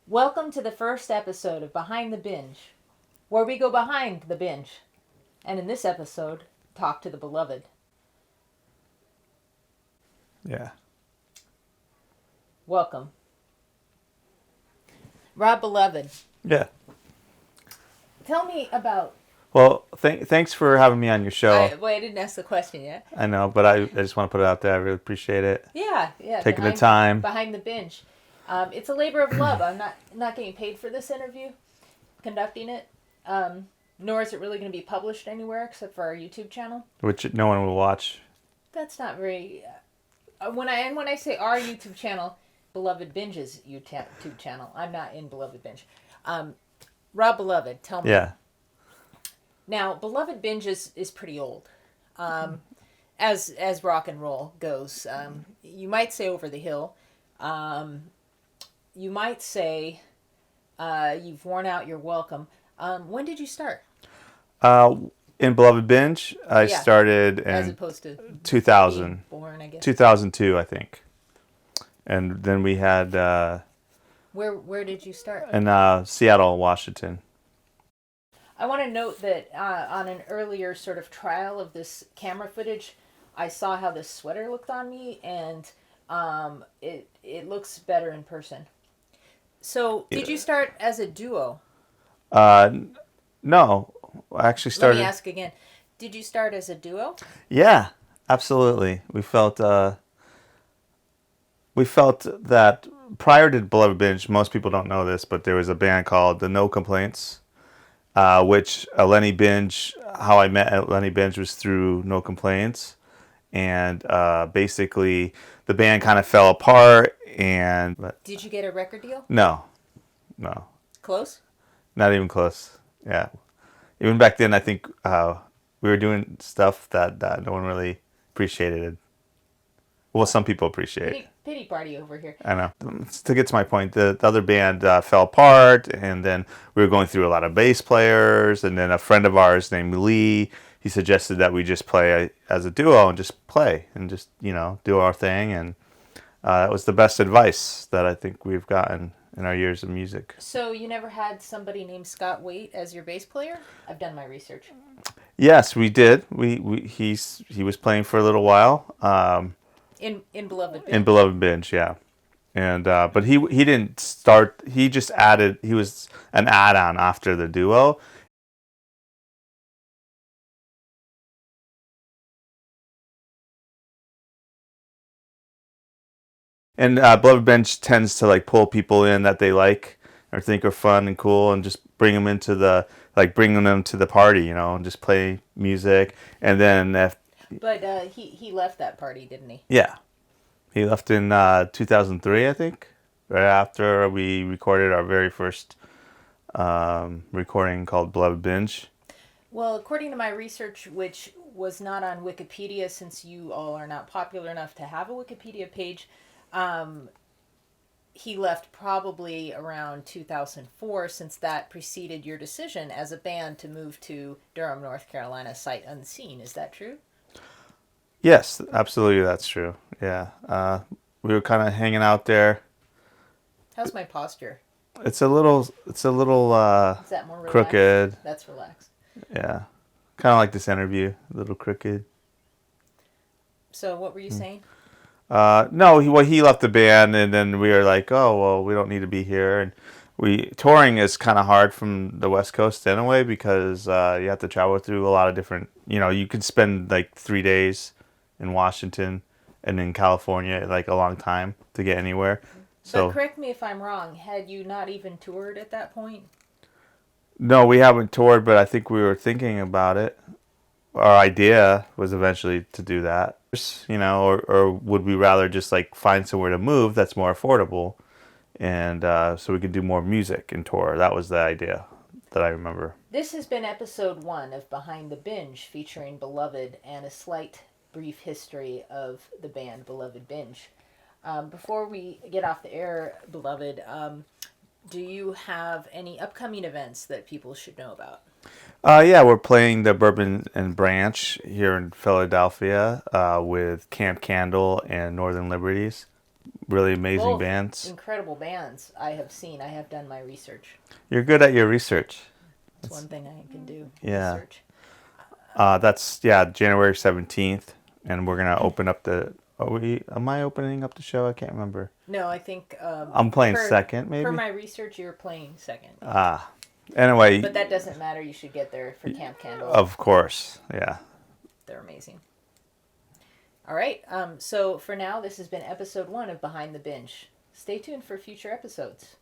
Welcome to the first episode of Behind the Binge, where we go behind the binge, and in this episode, talk to the beloved. Yeah. Welcome. Rob Beloved, Yeah. tell me about... Well, thanks for having me on your show. I didn't ask the question yet. I know, but I just want to put it out there. I really appreciate it. Yeah. Taking the time. Behind the Binge. It's a labor of love. I'm not getting paid for this interview, conducting it. Nor is it really going to be published anywhere except for our YouTube channel. Which no one will watch. That's not very... When I say our YouTube channel, Beloved Binge's YouTube channel, I'm not in Beloved Binge. Rob Beloved, tell me. Yeah. Now, Beloved Binge is pretty old, as rock and roll goes. You might say over the hill. You might say you've worn out your welcome. When did you start? In Beloved Binge, I started as in opposed to 2000. being born, I guess. 2002, I think. And then we had Where did you start? in Seattle, Washington. I want to note that on an earlier sort of trial of this camera footage, I saw how this sweater looked on me, and it looks better in person. So, did you start as a duo? No, I actually started. Let me ask again. Did you start as a duo? Yeah, absolutely. We felt that prior to Beloved Binge, most people don't know this, but there was a band called the No Complaints, which Lenny Binge, how I met Lenny Binge was through No Complaints. And basically the band kind of fell apart. Did you get a record deal? No. Close? Not even close. Yeah. Even back then, I think we were doing stuff that no one really appreciated. Well, some people appreciate. Pity party over here. I know. To get to my point, the other band fell apart, and then we were going through a lot of bass players, and then a friend of ours named Lee, he suggested that we just play as a duo and just play and just, do our thing, and that was the best advice that I think we've gotten in our years of music. So you never had somebody named Scott Waite as your bass player? I've done my research. Yes, we did. He was playing for a little while. In Beloved Binge. In Beloved Binge, yeah. And but he didn't start. He just added. He was an add-on after the duo. And Beloved Binge tends to pull people in that they like or think are fun and cool, and just bring them into bringing them to the party, and just play music. And then But he left that party, didn't he? Yeah. He left in 2003, I think, right after we recorded our very first recording called Beloved Binge. Well, according to my research, which was not on Wikipedia since you all are not popular enough to have a Wikipedia page, he left probably around 2004, since that preceded your decision as a band to move to Durham, North Carolina, sight unseen. Is that true? Yes, absolutely, that's true. Yeah, we were kind of hanging out there. How's my posture? It's a little Is that more relaxed? crooked. That's relaxed. Yeah, kind of like this interview, a little crooked. So what were you saying? No, he left the band, and then we were like, oh well, we don't need to be here. And touring is kind of hard from the West Coast anyway, because you have to travel through a lot of different. You could spend 3 days in Washington and in California, a long time to get anywhere. So But correct me if I'm wrong. Had you not even toured at that point? no, we haven't toured, but I think we were thinking about it. Our idea was eventually to do that, or would we rather just find somewhere to move that's more affordable, and so we could do more music and tour. That was the idea that I remember. This has been episode 1 of Behind the Binge, featuring Beloved and a slight brief history of the band Beloved Binge. Before we get off the air, Beloved, do you have any upcoming events that people should know about? Yeah, we're playing the Bourbon and Branch here in Philadelphia with Camp Candle and Northern Liberties. really amazing Both bands. incredible bands I have seen. I have done my research. You're good at your research. It's one thing I can do. Yeah. Research. That's January 17th, and we're gonna open up the. Am I opening up the show? I can't remember. No, I think I'm playing second, maybe. Per my research, you're playing second. Anyway. But that doesn't matter. You should get there for Camp Candle. Of course, yeah. They're amazing. All right. So for now, this has been episode 1 of Behind the Binge. Stay tuned for future episodes.